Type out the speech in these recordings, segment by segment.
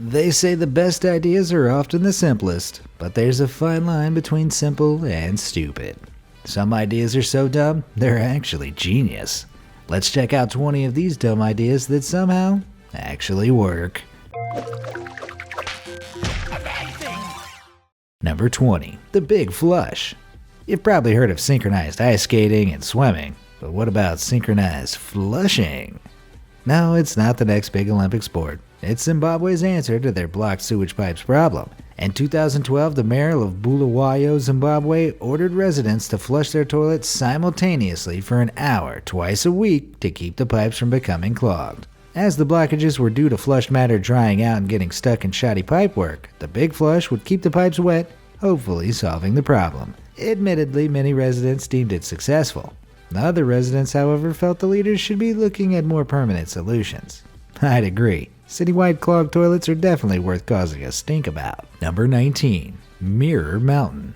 They say the best ideas are often the simplest, but there's a fine line between simple and stupid. Some ideas are so dumb, they're actually genius. Let's check out 20 of these dumb ideas that somehow actually work. Number 20. The Big Flush. You've probably heard of synchronized ice skating and swimming, but what about synchronized flushing? No, it's not the next big Olympic sport. It's Zimbabwe's answer to their blocked sewage pipes problem. In 2012, the mayor of Bulawayo, Zimbabwe, ordered residents to flush their toilets simultaneously for an hour twice a week to keep the pipes from becoming clogged. As the blockages were due to flush matter drying out and getting stuck in shoddy pipework, the Big Flush would keep the pipes wet, hopefully solving the problem. Admittedly, many residents deemed it successful. Other residents, however, felt the leaders should be looking at more permanent solutions. I'd agree. Citywide clogged toilets are definitely worth causing a stink about. Number 19. Mirror Mountain.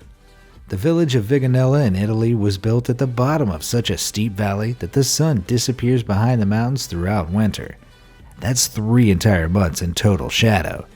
The village of Viganella in Italy was built at the bottom of such a steep valley that the sun disappears behind the mountains throughout winter. That's 3 entire months in total shadow.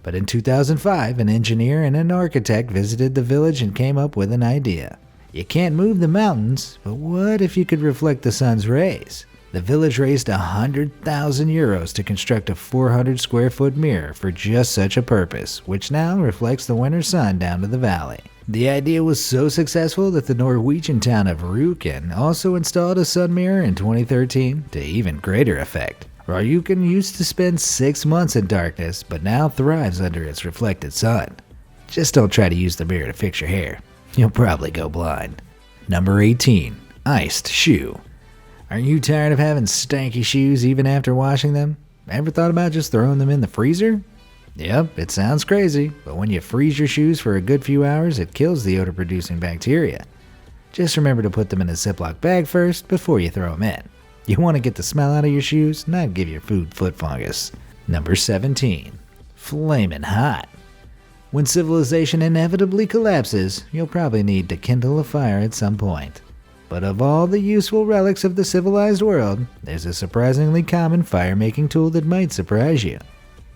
But in 2005, an engineer and an architect visited the village and came up with an idea. You can't move the mountains, but what if you could reflect the sun's rays? The village raised 100,000 euros to construct a 400 square foot mirror for just such a purpose, which now reflects the winter sun down to the valley. The idea was so successful that the Norwegian town of Rjukan also installed a sun mirror in 2013 to even greater effect. Rjukan used to spend 6 months in darkness, but now thrives under its reflected sun. Just don't try to use the mirror to fix your hair. You'll probably go blind. Number 18. Iced Shoe. Are you tired of having stanky shoes even after washing them? Ever thought about just throwing them in the freezer? Yep, it sounds crazy, but when you freeze your shoes for a good few hours, it kills the odor-producing bacteria. Just remember to put them in a Ziploc bag first before you throw them in. You want to get the smell out of your shoes, not give your food foot fungus. Number 17. Flamin' Hot. When civilization inevitably collapses, you'll probably need to kindle a fire at some point. But of all the useful relics of the civilized world, there's a surprisingly common fire-making tool that might surprise you.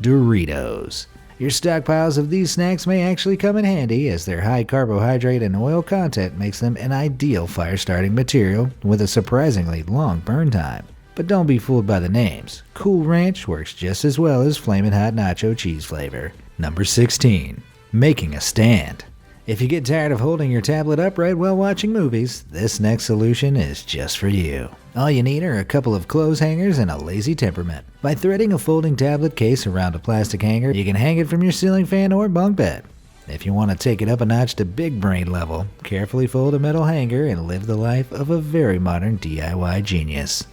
Doritos. Your stockpiles of these snacks may actually come in handy, as their high carbohydrate and oil content makes them an ideal fire-starting material with a surprisingly long burn time. But don't be fooled by the names. Cool Ranch works just as well as Flamin' Hot Nacho Cheese flavor. Number 16. Making a stand. If you get tired of holding your tablet upright while watching movies, this next solution is just for you. All you need are a couple of clothes hangers and a lazy temperament. By threading a folding tablet case around a plastic hanger, you can hang it from your ceiling fan or bunk bed. If you want to take it up a notch to big brain level, carefully fold a metal hanger and live the life of a very modern DIY genius.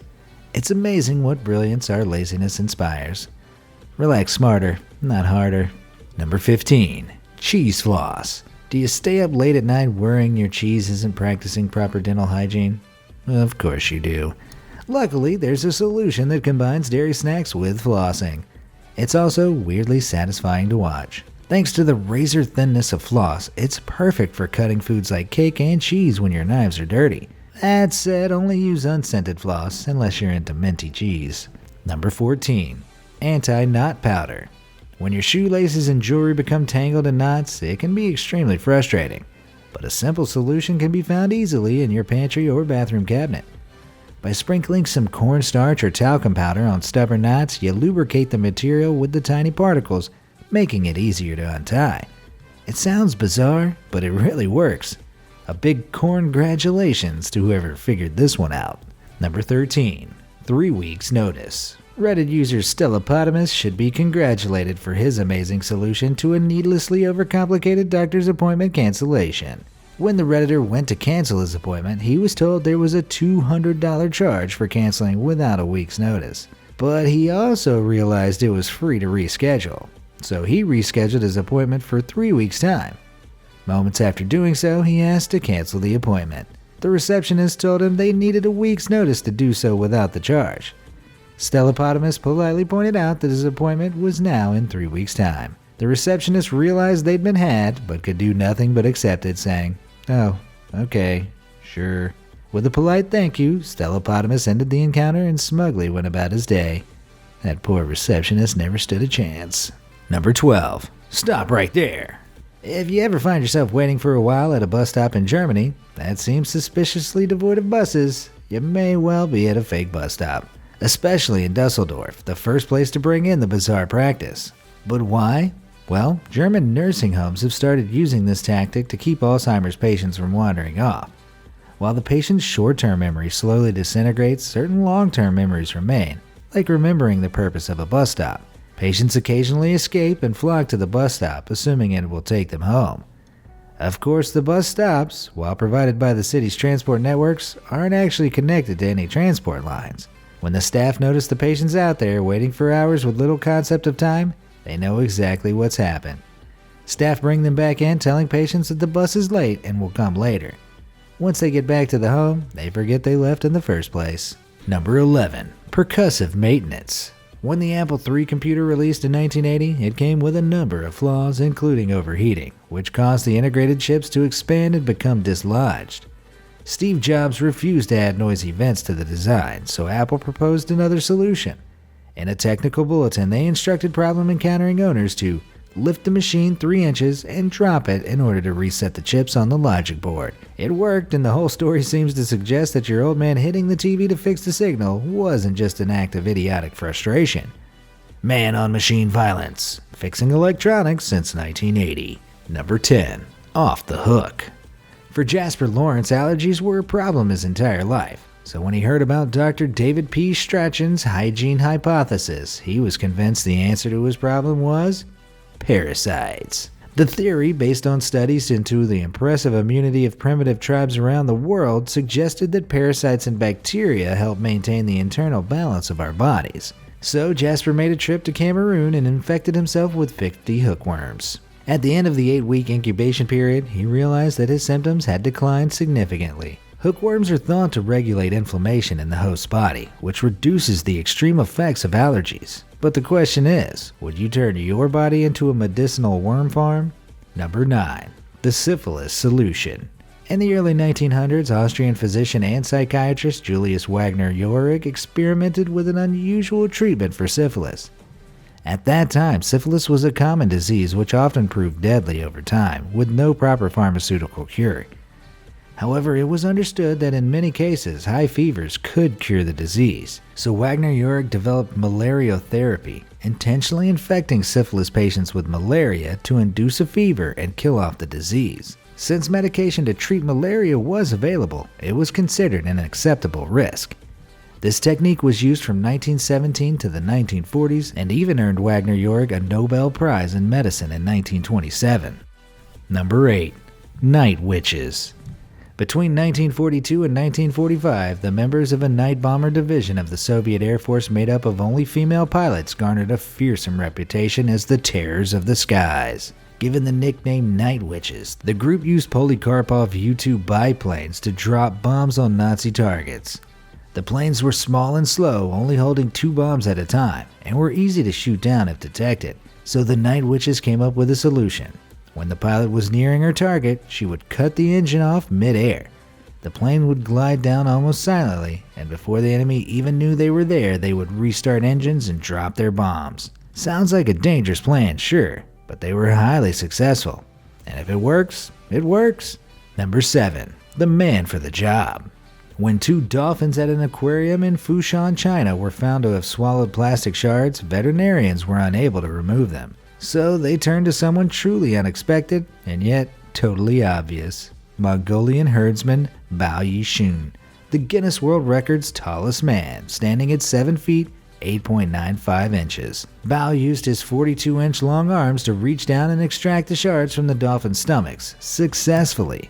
It's amazing what brilliance our laziness inspires. Relax smarter, not harder. Number 15. Cheese floss. Do you stay up late at night worrying your cheese isn't practicing proper dental hygiene? Of course you do. Luckily, there's a solution that combines dairy snacks with flossing. It's also weirdly satisfying to watch. Thanks to the razor thinness of floss, it's perfect for cutting foods like cake and cheese when your knives are dirty. That said, only use unscented floss unless you're into minty cheese. Number 14. Anti-knot powder. When your shoelaces and jewelry become tangled in knots, it can be extremely frustrating. But a simple solution can be found easily in your pantry or bathroom cabinet. By sprinkling some cornstarch or talcum powder on stubborn knots, you lubricate the material with the tiny particles, making it easier to untie. It sounds bizarre, but it really works. A big congratulations to whoever figured this one out. Number 13. 3 weeks notice. Reddit user Stellapotamus should be congratulated for his amazing solution to a needlessly overcomplicated doctor's appointment cancellation. When the Redditor went to cancel his appointment, he was told there was a $200 charge for canceling without a week's notice. But he also realized it was free to reschedule, so he rescheduled his appointment for 3 weeks' time. Moments after doing so, he asked to cancel the appointment. The receptionist told him they needed a week's notice to do so without the charge. Stellapotamus politely pointed out that his appointment was now in 3 weeks' time. The receptionist realized they'd been had, but could do nothing but accept it, saying, "Oh, okay, sure." With a polite thank you, Stellapotamus ended the encounter and smugly went about his day. That poor receptionist never stood a chance. Number 12. Stop right there. If you ever find yourself waiting for a while at a bus stop in Germany that seems suspiciously devoid of buses, you may well be at a fake bus stop. Especially in Dusseldorf, the first place to bring in the bizarre practice. But why? Well, German nursing homes have started using this tactic to keep Alzheimer's patients from wandering off. While the patient's short-term memory slowly disintegrates, certain long-term memories remain, like remembering the purpose of a bus stop. Patients occasionally escape and flock to the bus stop, assuming it will take them home. Of course, the bus stops, while provided by the city's transport networks, aren't actually connected to any transport lines. When the staff notice the patients out there waiting for hours with little concept of time, they know exactly what's happened. Staff bring them back in telling patients that the bus is late and will come later. Once they get back to the home, they forget they left in the first place. Number 11. Percussive maintenance. When the Apple III computer released in 1980, it came with a number of flaws, including overheating, which caused the integrated chips to expand and become dislodged. Steve Jobs refused to add noisy vents to the design, so Apple proposed another solution. In a technical bulletin, they instructed problem-encountering owners to lift the machine 3 inches and drop it in order to reset the chips on the logic board. It worked, and the whole story seems to suggest that your old man hitting the TV to fix the signal wasn't just an act of idiotic frustration. Man-on-machine violence, fixing electronics since 1980. Number 10. Off the hook. For Jasper Lawrence, allergies were a problem his entire life. So when he heard about Dr. David P. Strachan's hygiene hypothesis, he was convinced the answer to his problem was parasites. The theory, based on studies into the impressive immunity of primitive tribes around the world, suggested that parasites and bacteria help maintain the internal balance of our bodies. So Jasper made a trip to Cameroon and infected himself with 50 hookworms. At the end of the 8-week incubation period, he realized that his symptoms had declined significantly. Hookworms are thought to regulate inflammation in the host's body, which reduces the extreme effects of allergies. But the question is, would you turn your body into a medicinal worm farm? Number 9. The syphilis solution. In the early 1900s, Austrian physician and psychiatrist Julius Wagner Jauregg experimented with an unusual treatment for syphilis. At that time, syphilis was a common disease which often proved deadly over time, with no proper pharmaceutical cure. However, it was understood that in many cases, high fevers could cure the disease, so Wagner Jauregg developed malarial therapy, intentionally infecting syphilis patients with malaria to induce a fever and kill off the disease. Since medication to treat malaria was available, it was considered an acceptable risk. This technique was used from 1917 to the 1940s and even earned Wagner Jauregg a Nobel Prize in Medicine in 1927. Number 8. Night witches. Between 1942 and 1945, the members of a night bomber division of the Soviet Air Force made up of only female pilots garnered a fearsome reputation as the terrors of the skies. Given the nickname Night Witches, the group used Polikarpov U-2 biplanes to drop bombs on Nazi targets. The planes were small and slow, only holding 2 bombs at a time, and were easy to shoot down if detected. So the Night Witches came up with a solution. When the pilot was nearing her target, she would cut the engine off mid-air. The plane would glide down almost silently, and before the enemy even knew they were there, they would restart engines and drop their bombs. Sounds like a dangerous plan, sure, but they were highly successful. And if it works, it works. Number 7. The man for the job. When 2 dolphins at an aquarium in Fushan, China were found to have swallowed plastic shards, veterinarians were unable to remove them. So they turned to someone truly unexpected and yet totally obvious. Mongolian herdsman Bao Yishun, the Guinness World Record's tallest man, standing at 7 feet 8.95 inches. Bao used his 42-inch long arms to reach down and extract the shards from the dolphin's stomachs successfully.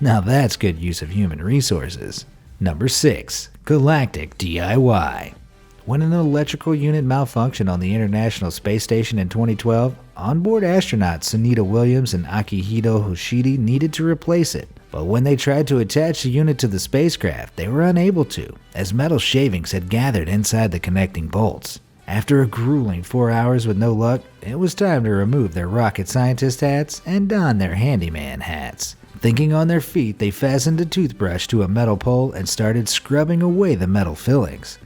Now that's good use of human resources. Number 6. Galactic DIY. When an electrical unit malfunctioned on the International Space Station in 2012, onboard astronauts Sunita Williams and Akihito Hoshide needed to replace it. But when they tried to attach the unit to the spacecraft, they were unable to, as metal shavings had gathered inside the connecting bolts. After a grueling 4 hours with no luck, it was time to remove their rocket scientist hats and don their handyman hats. Thinking on their feet, they fastened a toothbrush to a metal pole and started scrubbing away the metal fillings.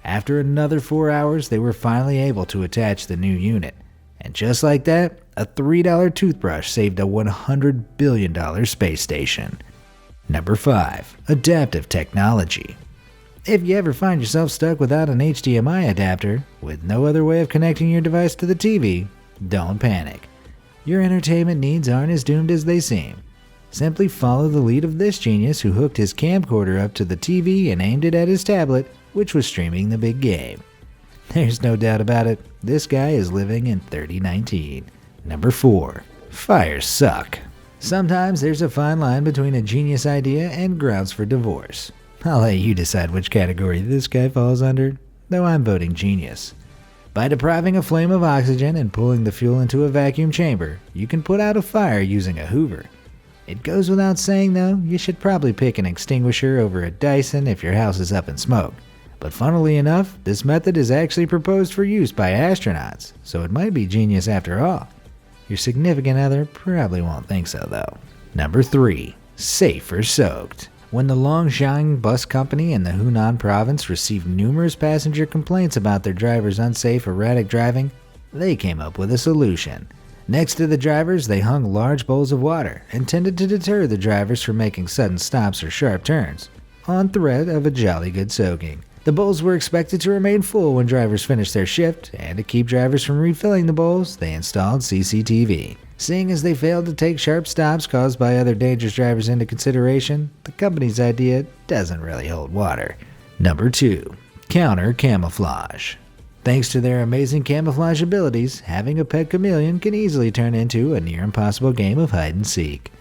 After another 4 hours, they were finally able to attach the new unit. And just like that, a $3 toothbrush saved a $100 billion space station. Number 5. Adaptive technology. If you ever find yourself stuck without an HDMI adapter, with no other way of connecting your device to the TV, don't panic. Your entertainment needs aren't as doomed as they seem. Simply follow the lead of this genius who hooked his camcorder up to the TV and aimed it at his tablet, which was streaming the big game. There's no doubt about it, this guy is living in 3019. Number 4. Fires suck. Sometimes there's a fine line between a genius idea and grounds for divorce. I'll let you decide which category this guy falls under, though I'm voting genius. By depriving a flame of oxygen and pulling the fuel into a vacuum chamber, you can put out a fire using a Hoover. It goes without saying though, you should probably pick an extinguisher over a Dyson if your house is up in smoke. But funnily enough, this method is actually proposed for use by astronauts, so it might be genius after all. Your significant other probably won't think so though. Number 3. Safe for soaked. When the Longjiang Bus Company in the Hunan province received numerous passenger complaints about their drivers' unsafe, erratic driving, they came up with a solution. Next to the drivers, they hung large bowls of water, intended to deter the drivers from making sudden stops or sharp turns, on threat of a jolly good soaking. The bowls were expected to remain full when drivers finished their shift, and to keep drivers from refilling the bowls, they installed CCTV. Seeing as they failed to take sharp stops caused by other dangerous drivers into consideration, the company's idea doesn't really hold water. Number 2. Counter camouflage. Thanks to their amazing camouflage abilities, having a pet chameleon can easily turn into a near impossible game of hide and seek.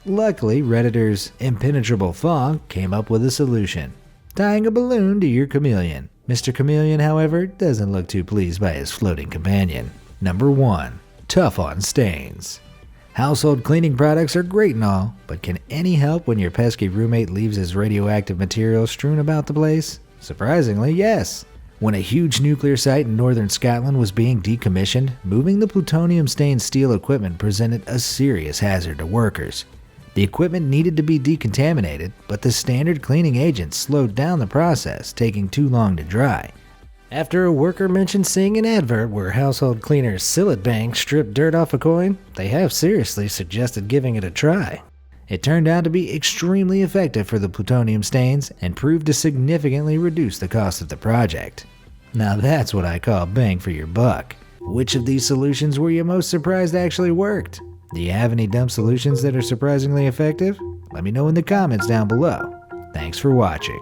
Luckily, Redditor's Impenetrable Fog came up with a solution: tying a balloon to your chameleon. Mr. Chameleon, however, doesn't look too pleased by his floating companion. Number 1. Tough on stains. Household cleaning products are great and all, but can any help when your pesky roommate leaves his radioactive material strewn about the place? Surprisingly, yes. When a huge nuclear site in northern Scotland was being decommissioned, moving the plutonium-stained steel equipment presented a serious hazard to workers. The equipment needed to be decontaminated, but the standard cleaning agent slowed down the process, taking too long to dry. After a worker mentioned seeing an advert where household cleaner Sillet Bang stripped dirt off a coin, they have seriously suggested giving it a try. It turned out to be extremely effective for the plutonium stains and proved to significantly reduce the cost of the project. Now that's what I call bang for your buck. Which of these solutions were you most surprised actually worked? Do you have any dumb solutions that are surprisingly effective? Let me know in the comments down below. Thanks for watching.